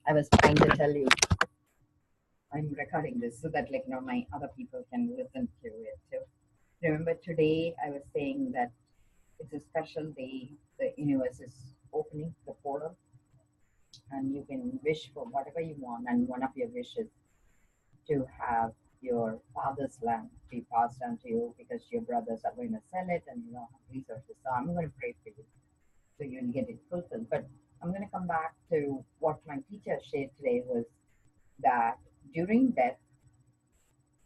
I was trying to tell you, I'm recording this so that my other people can listen to it too. Remember today I was saying that it's a special day. The universe is opening the portal, and you can wish for whatever you want. And one of your wishes to have your father's land be passed on to you because your brothers are going to sell it and you don't have resources. So I'm going to pray for you so you'll get it fulfilled. But I'm going to come back to what my teacher shared today was that during death,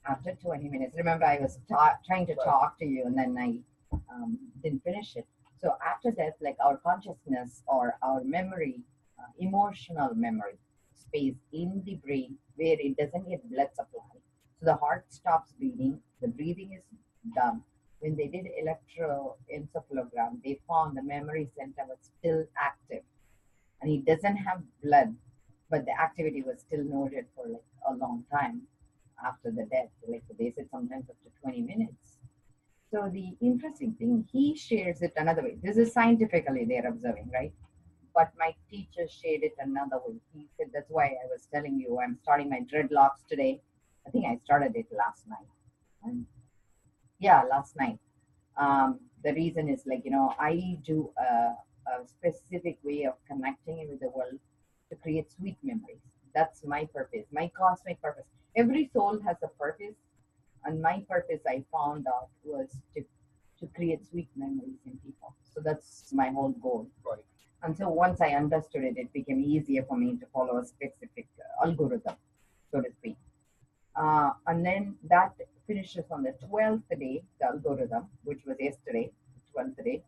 after 20 minutes, remember I was trying to talk to you and then I didn't finish it. So after death, like our consciousness or our memory, emotional memory, space in the brain where it doesn't get blood supply. So the heart stops beating, the breathing is done. When they did electroencephalogram, they found the memory center was still active and it doesn't have blood, but the activity was still noted for like a long time after the death. Like they said, sometimes up to 20 minutes. So the interesting thing, he shares it another way. This is scientifically they're observing, right? But my teacher shared it another way. He said, that's why I was telling you I'm starting my dreadlocks today. I think I started it last night. Yeah, last night. The reason is I do a specific way of connecting with the world to create sweet memories. That's my purpose, my cosmic purpose. Every soul has a purpose, and my purpose I found out was to create sweet memories in people. So that's my whole goal. Right. And so once I understood it, it became easier for me to follow a specific algorithm, so to speak. And then that finishes on the 12th day, the algorithm, which was yesterday, 12th day.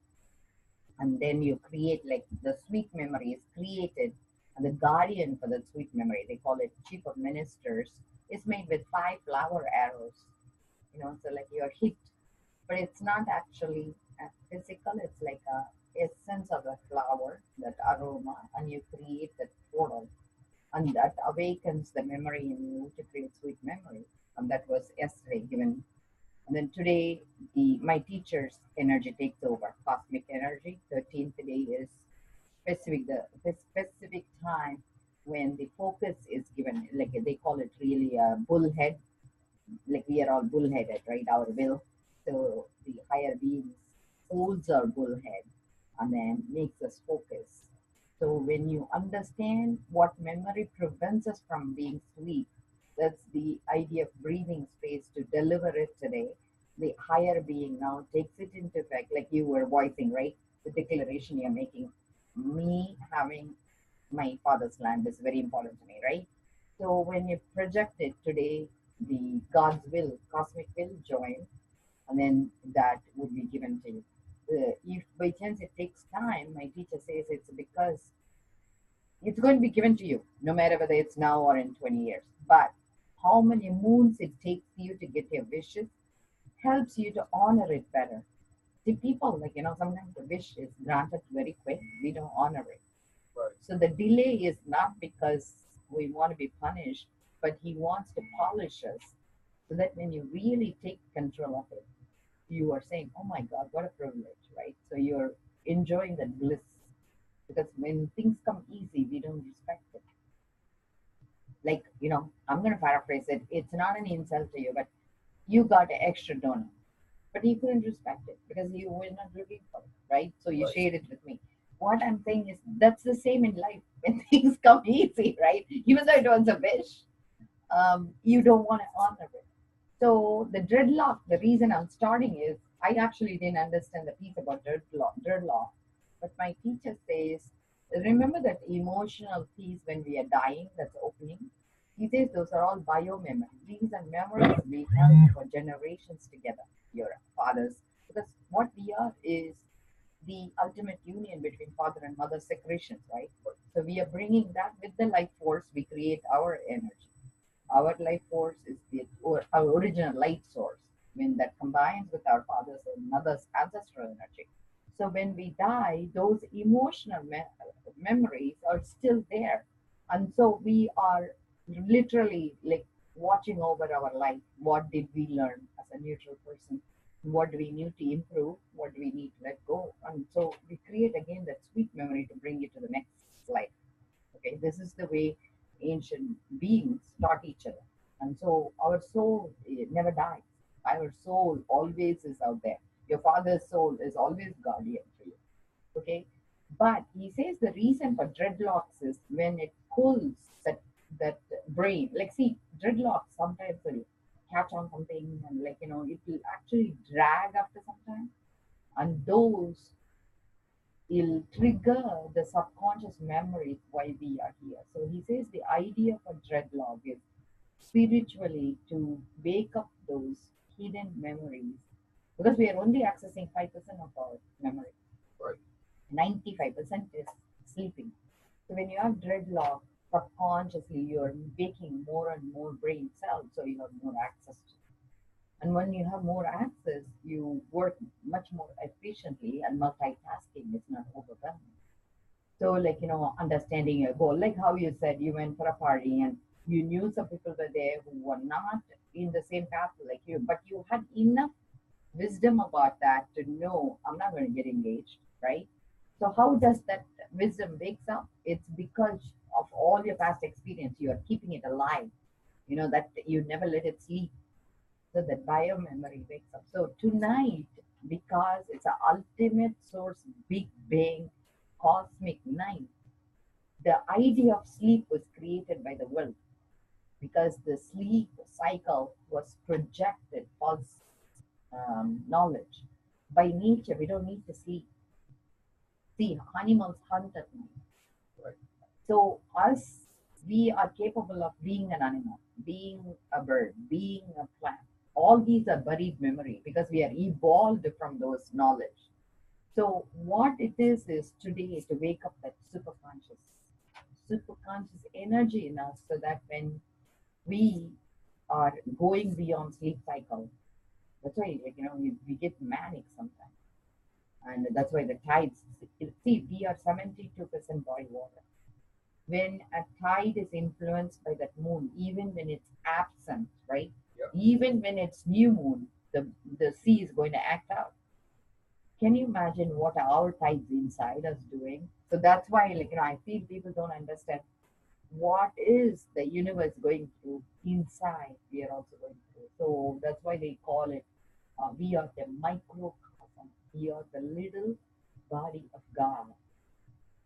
And then you create like the sweet memory is created, and the guardian for that sweet memory, they call it chief of ministers, is made with 5 flower arrows. So like you're hit, but it's not actually physical. It's like a essence of the flower, that aroma, and you create that portal, and that awakens the memory in you to create sweet memory. And that was yesterday given. And then today, my teacher's energy takes over, cosmic energy. 13th day is the specific time when the focus is given, like they call it really a bullhead, like we are all bullheaded, right? Our will. So the higher beings holds our bullhead and then makes us focus. So when you understand what memory prevents us from being sweet, that's the idea of breathing space to deliver it today. The higher being now takes it into effect, like you were voicing, right? The declaration you're making. Me having my father's land is very important to me, right? So when you project it today, the God's will, cosmic will join, and then that would be given to you. If by chance it takes time, my teacher says it's because it's going to be given to you, no matter whether it's now or in 20 years. But how many moons it takes you to get your wishes helps you to honor it better. See, people, sometimes the wish is granted very quick, we don't honor it. Right. So the delay is not because we want to be punished, but he wants to polish us so that when you really take control of it, you are saying, oh my God, what a privilege, right? So you're enjoying that bliss, because when things come easy, we don't respect it. Like, I'm going to paraphrase it. It's not an insult to you, but you got an extra donut, but you couldn't respect it because you were not looking for it, right? So you shared it with me. What I'm saying is that's the same in life. When things come easy, right? Even though it was a wish, you don't want to honor it. So the dreadlock, the reason I'm starting is I actually didn't understand the piece about dreadlock, but my teacher says, remember that emotional piece when we are dying, that's opening? He says those are all bio memories. These are memories we held for generations together, your fathers. Because what we are is the ultimate union between father and mother secretions, right? So we are bringing that with the life force, we create our energy. Our life force is our original light source. When that combines with our father's and mother's ancestral energy. So when we die, those emotional memories are still there. And so we are literally like watching over our life. What did we learn as a neutral person? What do we need to improve? What do we need to let go? And so we create again that sweet memory to bring you to the next life. Okay, this is the way ancient beings taught each other. And so our soul never dies. Our soul always is out there. Your father's soul is always guardian for you. Okay. But he says the reason for dreadlocks is when it pulls that brain. Like, see, dreadlocks sometimes will catch on something, and like, it will actually drag after some time. And those will trigger the subconscious memories why we are here. So he says the idea for dreadlock is spiritually to wake up those hidden memories, because we are only accessing 5% of our memory. Right. 95% is sleeping. So when you have dreadlock, subconsciously you're making more and more brain cells, so you have more access to. And when you have more access, you work much more efficiently, and multitasking is not overwhelming. So, like, understanding your goal, like how you said you went for a party and you knew some people were there who were not in the same path like you, but you had enough wisdom about that to know I'm not going to get engaged, right? So, how does that wisdom wakes up? It's because of all your past experience, you are keeping it alive, that you never let it sleep. So that bio memory wakes up. So tonight, because it's an ultimate source, big bang, cosmic night, the idea of sleep was created by the world, because the sleep cycle was projected false knowledge. By nature, we don't need to sleep. See, animals hunt at night. Right. So us, we are capable of being an animal, being a bird, being a plant. All these are buried memory because we are evolved from those knowledge. So what it is today to wake up that superconscious energy in us, so that when we are going beyond sleep cycle, that's why, like, we get manic sometimes. And that's why the tides, see, we are 72% body water. When a tide is influenced by that moon, even when it's absent, right? Yeah. Even when it's new moon, the sea is going to act out. Can you imagine what our tides inside us doing? So that's why, like, I feel people don't understand what is the universe going through inside. We are also going through. So that's why they call it. We are the microcosm. We are the little body of God,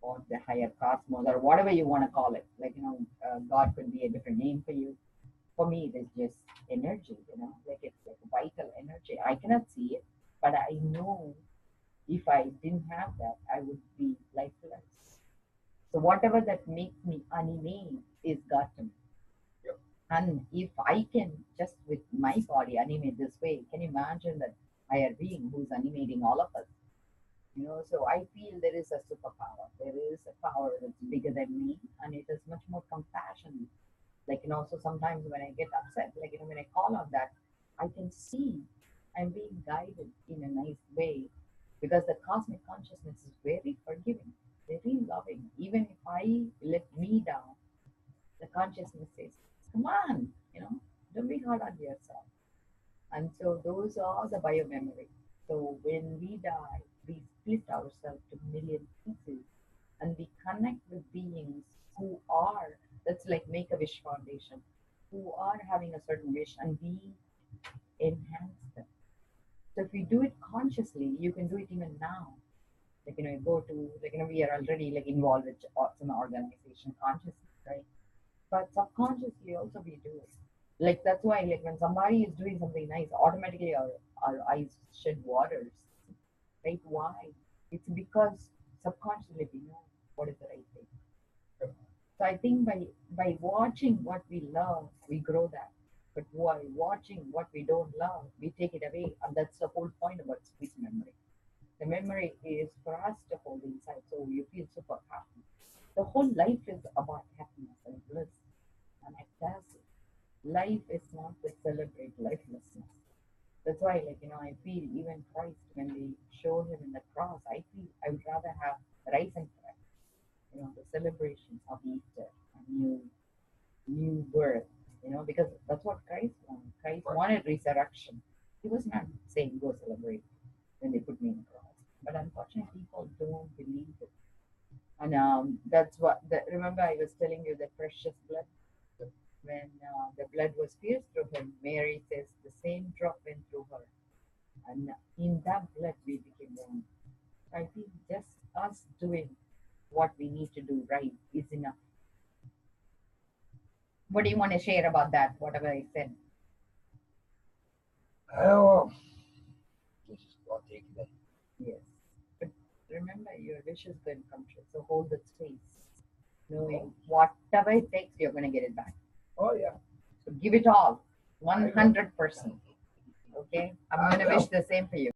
or the higher cosmos, or whatever you want to call it. Like, God could be a different name for you. For me, it is just energy, like it's like vital energy. I cannot see it, but I know if I didn't have that, I would be lifeless. So whatever that makes me animate is God to me. Yep. And if I can just with my body animate this way, can you imagine that higher being who's animating all of us? So I feel there is a superpower. There is a power that's bigger than me, and it is much more compassionate. Like, so sometimes when I get upset, like, when I call on that, I can see I'm being guided in a nice way, because the cosmic consciousness is very forgiving, very loving. Even if I let me down, the consciousness says, come on, don't be hard on yourself. And so those are the biomemory. So when we die, we split ourselves to million pieces, and we connect with beings who are, that's like Make a Wish Foundation, who are having a certain wish, and we enhance them. So if we do it consciously, you can do it even now. Like, you go to, like, we are already like involved with some organization consciously, right? But subconsciously also we do it. Like, that's why, like, when somebody is doing something nice, automatically our eyes shed waters, right? Why? It's because subconsciously we know what is the right thing. So I think by watching what we love, we grow that. But while watching what we don't love, we take it away, and that's the whole point about speech memory. The memory is for us to hold inside, so you feel super happy. The whole life is about happiness and bliss, and it does. Life is not to celebrate lifelessness. That's why, like, I feel even Christ, when they show him in the cross, I feel I would rather have rise and cry. The celebration of Easter, a new birth. Because that's what Christ wanted. Christ wanted resurrection. He was not saying go celebrate when they put me in the cross. But unfortunately, people don't believe it. And that's what, remember I was telling you the precious blood? When the blood was pierced through him, Mary says the same drop went through her. And in that blood we became one. I think just us doing what we need to do right is enough. What do you want to share about that, whatever I said? Oh, this is what take that. Yes. But remember, your wish is going to come true. So hold that space, knowing whatever it takes, you're going to get it back. Oh yeah. So give it all, 100%. Okay? I'm going to wish the same for you.